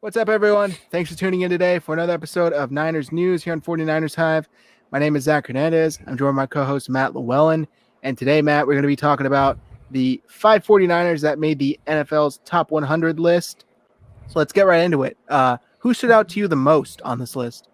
What's up, everyone? Thanks for tuning in today for another episode of Niners News here on 49ers Hive. My name is Zach Hernandez. I'm joined by my co-host Matt Llewellyn. And today, Matt, we're going to be talking about the 49ers that made the NFL's top 100 list. So let's get right into it. Who stood out to you the most on this list?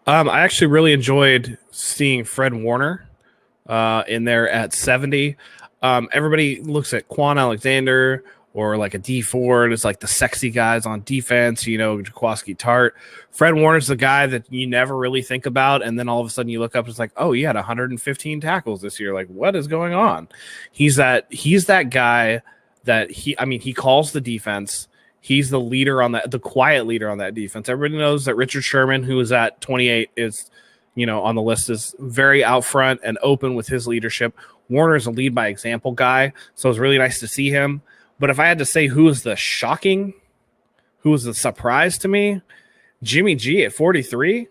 I actually really enjoyed seeing Fred Warner in there at 70. Everybody looks at Quan Alexander or like a D Ford as like the sexy guys on defense, Jaquaski Tart. Fred Warner's the guy that you never really think about, and then all of a sudden you look up, it's like, oh, he had 115 tackles this year. Like, what is going on? He's that guy that he calls the defense. He's the leader on the quiet leader on that defense. Everybody knows that Richard Sherman, who is at 28, is on the list, is very out front and open with his leadership. Warner is a lead by example guy, so it was really nice to see him. But if I had to say who was the surprise to me, Jimmy G at 43.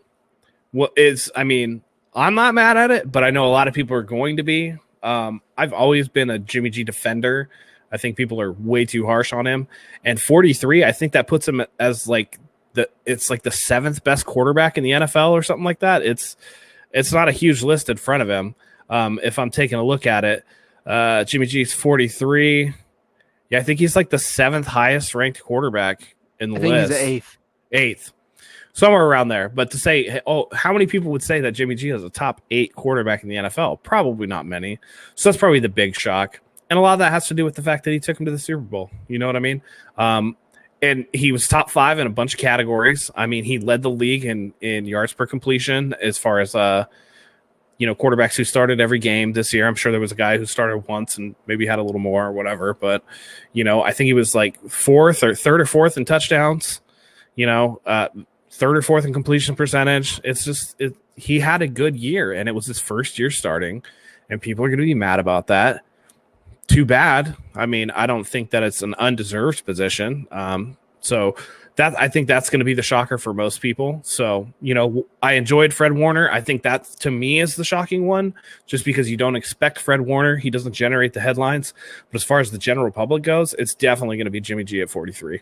I'm not mad at it, but I know a lot of people are going to be. I've always been a Jimmy G defender. I think people are way too harsh on him. And 43, I think that puts him as the seventh best quarterback in the NFL or something like that. It's not a huge list in front of him. If I'm taking a look at it, Jimmy G's 43. Yeah, I think he's like the seventh highest ranked quarterback in the list. I think he's the eighth. Somewhere around there. But to say, how many people would say that Jimmy G is a top 8 quarterback in the NFL? Probably not many. So that's probably the big shock. And a lot of that has to do with the fact that he took him to the Super Bowl. You know what I mean? And he was top 5 in a bunch of categories. I mean, he led the league in yards per completion as far as quarterbacks who started every game this year. I'm sure there was a guy who started once and maybe had a little more or whatever. But, I think he was like third or fourth in touchdowns, third or fourth in completion percentage. It's just he had a good year, and it was his first year starting, and people are going to be mad about that. Too bad. I mean, I don't think that it's an undeserved position. So I think that's going to be the shocker for most people. So, I enjoyed Fred Warner. I think that, to me, is the shocking one, just because you don't expect Fred Warner. He doesn't generate the headlines. But as far as the general public goes, it's definitely going to be Jimmy G at 43.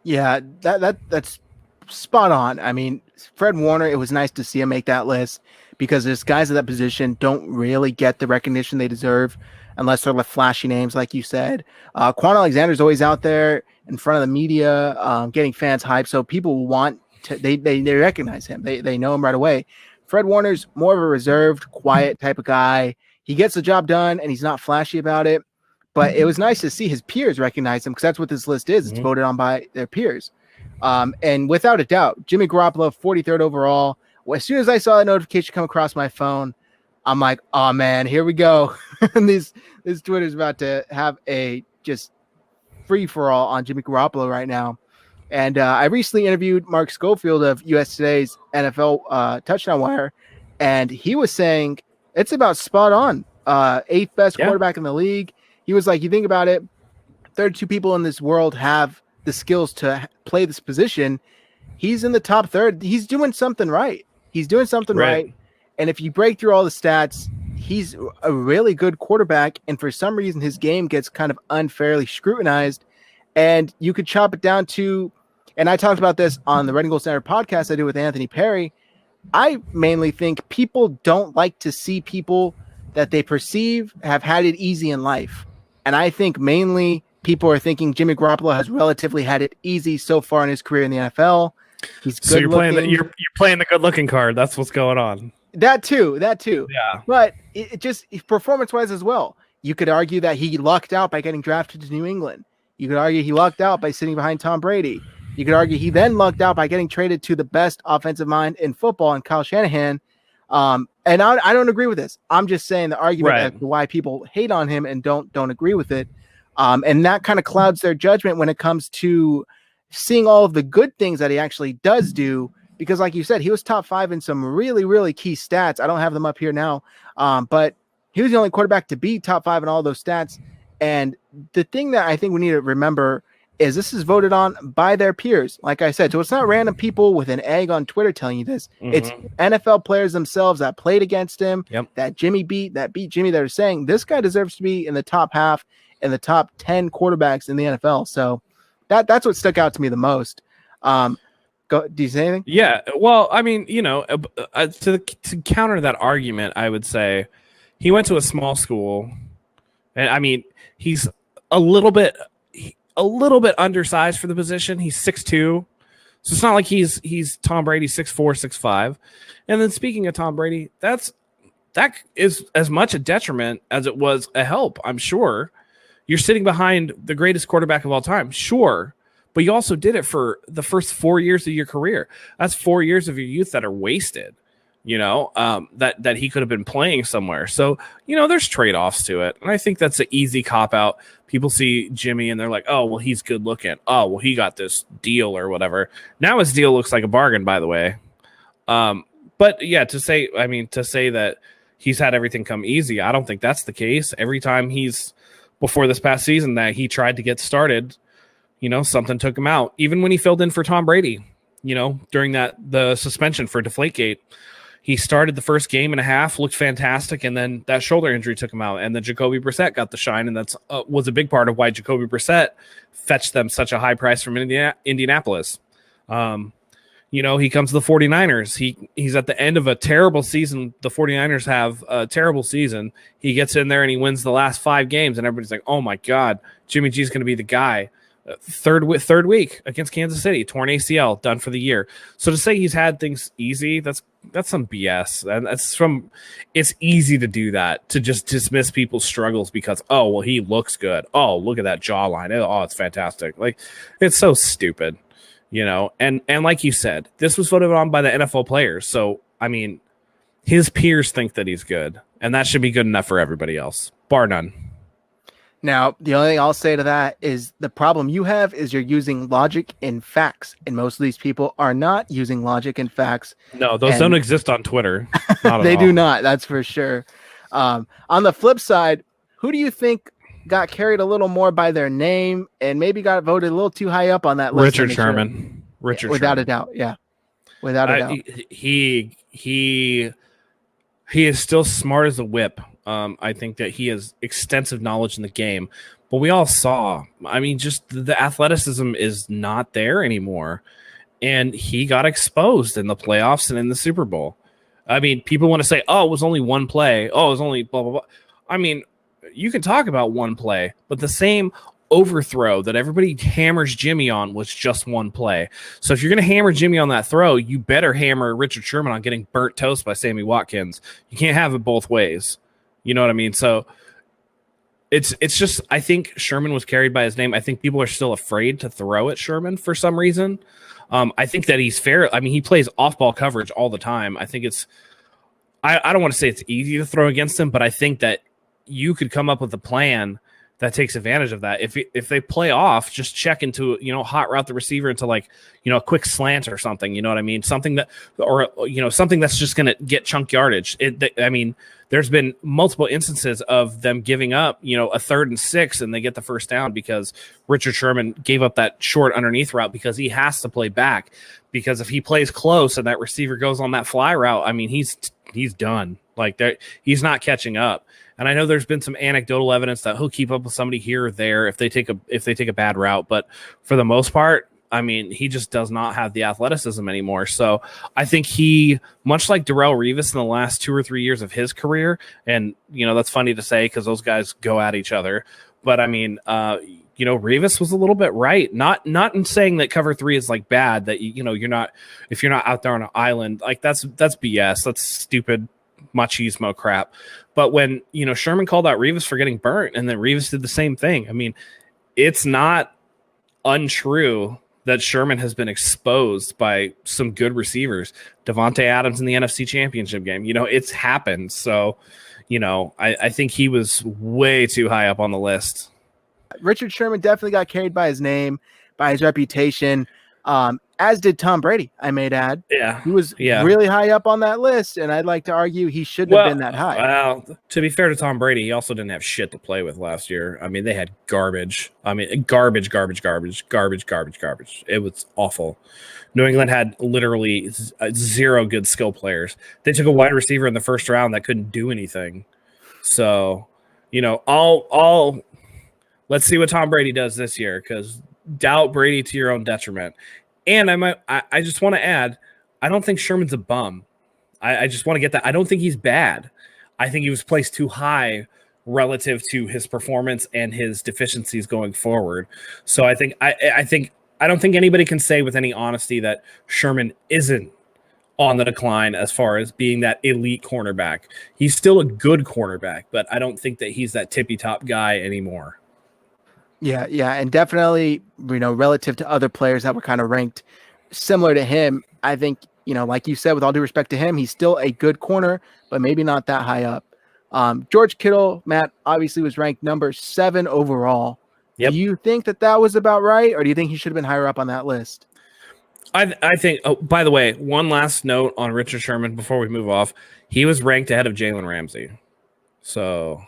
Yeah, that's spot on. I mean, Fred Warner, it was nice to see him make that list because there's guys at that position don't really get the recognition they deserve unless they're the flashy names, like you said. Quan Alexander's always out there in front of the media, getting fans hyped. So people want to, they recognize him. They know him right away. Fred Warner's more of a reserved, quiet type of guy. He gets the job done and he's not flashy about it, but it was nice to see his peers recognize him because that's what this list is. It's voted on by their peers. And without a doubt, Jimmy Garoppolo, 43rd overall. Well, as soon as I saw that notification come across my phone, I'm like, oh man, here we go. And this Twitter's about to have a just free for all on Jimmy Garoppolo right now. And I recently interviewed Mark Schofield of US Today's NFL Touchdown Wire, and he was saying it's about spot on. 8th best quarterback in the league. He was like, you think about it, 32 people in this world have the skills to play this position. He's in the top third. He's doing something right. Right. And if you break through all the stats, he's a really good quarterback. And for some reason, his game gets kind of unfairly scrutinized. And you could chop it down to, and I talked about this on the Red and Gold Center podcast I did with Anthony Perry. I mainly think people don't like to see people that they perceive have had it easy in life. And I think mainly people are thinking Jimmy Garoppolo has relatively had it easy so far in his career in the NFL. He's good. So you're playing the good looking card. That's what's going on. That too. Yeah. But it just performance-wise as well. You could argue that he lucked out by getting drafted to New England. You could argue he lucked out by sitting behind Tom Brady. You could argue he then lucked out by getting traded to the best offensive mind in football in Kyle Shanahan. And I don't agree with this. I'm just saying the argument as to why people hate on him and don't agree with it. And that kind of clouds their judgment when it comes to seeing all of the good things that he actually does do. Because like you said, he was top 5 in some really, really key stats. I don't have them up here now, but he was the only quarterback to be top 5 in all those stats. And the thing that I think we need to remember is this is voted on by their peers. Like I said, so it's not random people with an egg on Twitter telling you this. It's NFL players themselves that played against him, that beat Jimmy, that are saying this guy deserves to be in the top half in the top 10 quarterbacks in the NFL. So That's what stuck out to me the most. Do you say anything? Yeah, well, I mean, to counter that argument, I would say he went to a small school, and I mean, he's a little bit a little bit undersized for the position. He's 6'2", so it's not like he's Tom Brady 6'4", 6'5". And then speaking of Tom Brady, that is as much a detriment as it was a help. I'm sure you're sitting behind the greatest quarterback of all time, sure, but you also did it for the first 4 years of your career. That's 4 years of your youth that are wasted. That he could have been playing somewhere. So, there's trade-offs to it. And I think that's an easy cop-out. People see Jimmy and they're like, oh, well, he's good looking. Oh, well, he got this deal or whatever. Now his deal looks like a bargain, by the way. But yeah, to say that he's had everything come easy, I don't think that's the case. Every time before this past season that he tried to get started, something took him out. Even when he filled in for Tom Brady, during the suspension for Deflategate, he started the first game and a half, looked fantastic, and then that shoulder injury took him out. And then Jacoby Brissett got the shine, and that's was a big part of why Jacoby Brissett fetched them such a high price from Indianapolis. He comes to the 49ers. He's at the end of a terrible season. The 49ers have a terrible season. He gets in there and he wins the last 5 games, and everybody's like, oh, my God, Jimmy G's going to be the guy. Third week against Kansas City, torn ACL, done for the year. So to say he's had things easy, that's some BS. And it's easy to do that, to just dismiss people's struggles because, oh, well, he looks good. Oh, look at that jawline. Oh, it's fantastic. Like, it's so stupid, And like you said, this was voted on by the NFL players. So, I mean, his peers think that he's good, and that should be good enough for everybody else, bar none. Now, the only thing I'll say to that is the problem you have is you're using logic and facts, and most of these people are not using logic and facts. No, those don't exist on Twitter. They do not. That's for sure. On the flip side, who do you think got carried a little more by their name and maybe got voted a little too high up on that list? Richard Sherman. Without a doubt. Yeah. Without a doubt. He is still smart as a whip. I think that he has extensive knowledge in the game, but we all saw, just the athleticism is not there anymore. And he got exposed in the playoffs and in the Super Bowl. People want to say, oh, it was only one play. Oh, it was only blah, blah, blah. You can talk about one play, but the same overthrow that everybody hammers Jimmy on was just one play. So if you're going to hammer Jimmy on that throw, you better hammer Richard Sherman on getting burnt toast by Sammy Watkins. You can't have it both ways. You know what I mean? So it's just, I think Sherman was carried by his name. I think people are still afraid to throw at Sherman for some reason. I think that he's fair. He plays off-ball coverage all the time. I think I don't want to say it's easy to throw against him, but I think that you could come up with a plan that takes advantage of that. If they play off, just check into, hot route the receiver into a quick slant or something, you know what I mean? Something that, or, something that's just going to get chunk yardage. There's been multiple instances of them giving up, a 3rd and 6, and they get the first down because Richard Sherman gave up that short underneath route because he has to play back, because if he plays close and that receiver goes on that fly route, he's done. He's not catching up. And I know there's been some anecdotal evidence that he'll keep up with somebody here or there if they take a bad route, but for the most part, he just does not have the athleticism anymore. So I think he, much like Darrelle Revis in the last 2 or 3 years of his career, and that's funny to say because those guys go at each other, but Revis was a little bit right. Not in saying that cover 3 is bad, that you're not, if you're not out there on an island, that's BS. That's stupid machismo crap. But when Sherman called out Revis for getting burnt, and then Revis did the same thing, it's not untrue that Sherman has been exposed by some good receivers. Devontae Adams in the NFC Championship game, it's happened. So I think he was way too high up on the list. Richard Sherman definitely got carried by his name, by his reputation. As did Tom Brady, I may add. Yeah. He was really high up on that list, and I'd like to argue he shouldn't have been that high. Well, to be fair to Tom Brady, he also didn't have shit to play with last year. They had garbage. Garbage. It was awful. New England had literally 0 good skill players. They took a wide receiver in the first round that couldn't do anything. So, let's see what Tom Brady does this year, because doubt Brady to your own detriment. And I just want to add, I don't think Sherman's a bum. I just want to get that. I don't think he's bad. I think he was placed too high relative to his performance and his deficiencies going forward. So I don't think anybody can say with any honesty that Sherman isn't on the decline as far as being that elite cornerback. He's still a good cornerback, but I don't think that he's that tippy top guy anymore. Yeah, yeah, and definitely, relative to other players that were kind of ranked similar to him, I think, like you said, with all due respect to him, he's still a good corner, but maybe not that high up. George Kittle, Matt, obviously was ranked number 7 overall. Yep. Do you think that was about right, or do you think he should have been higher up on that list? I think, oh, by the way, one last note on Richard Sherman before we move off. He was ranked ahead of Jalen Ramsey. So,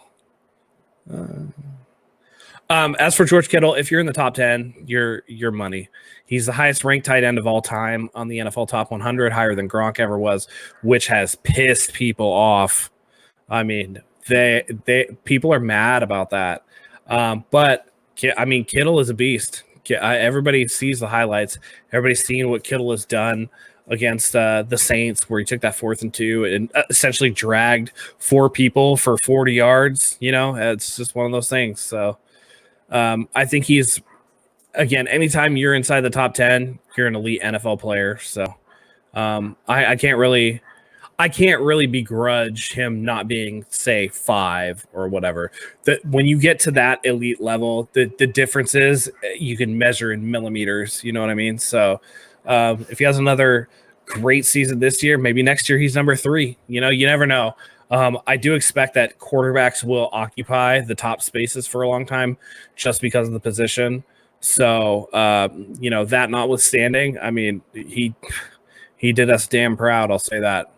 as for George Kittle, if you're in the top 10, you're money. He's the highest ranked tight end of all time on the NFL Top 100, higher than Gronk ever was, which has pissed people off. I mean, people are mad about that. But I mean, Kittle is a beast. Everybody sees the highlights. Everybody's seen what Kittle has done against the Saints, where he took that 4th and 2 and essentially dragged 4 people for 40 yards. It's just one of those things. So I think he's, again, anytime you're inside the top 10, you're an elite NFL player. So I can't really begrudge him not being, say, 5 or whatever. That when you get to that elite level, the difference is you can measure in millimeters. You know what I mean? So if he has another great season this year, maybe next year he's number 3. You never know. I do expect that quarterbacks will occupy the top spaces for a long time just because of the position. So, that notwithstanding, I mean, he did us damn proud. I'll say that.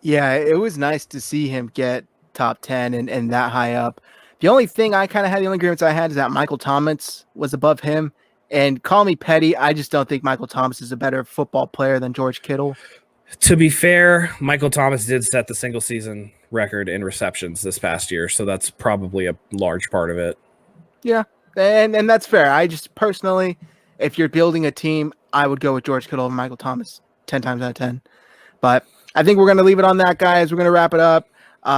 Yeah, it was nice to see him get top 10 and that high up. The only thing I kind of had, the only agreements I had is that Michael Thomas was above him. And call me petty, I just don't think Michael Thomas is a better football player than George Kittle. To be fair, Michael Thomas did set the single season record in receptions this past year, so that's probably a large part of it. Yeah, and that's fair. I just personally, if you're building a team, I would go with George Kittle and Michael Thomas 10 times out of 10. But I think we're going to leave it on that, guys. We're going to wrap it up.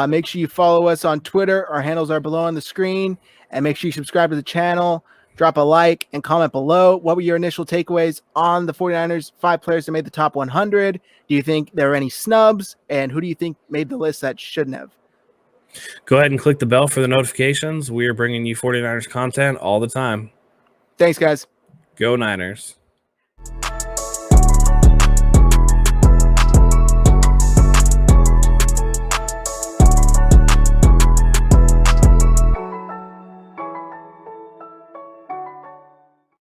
Make sure you follow us on Twitter. Our handles are below on the screen. And make sure you subscribe to the channel. Drop a like and comment below. What were your initial takeaways on the 49ers 5 players that made the top 100? Do you think there were any snubs? And who do you think made the list that shouldn't have? Go ahead and click the bell for the notifications. We are bringing you 49ers content all the time. Thanks, guys. Go Niners.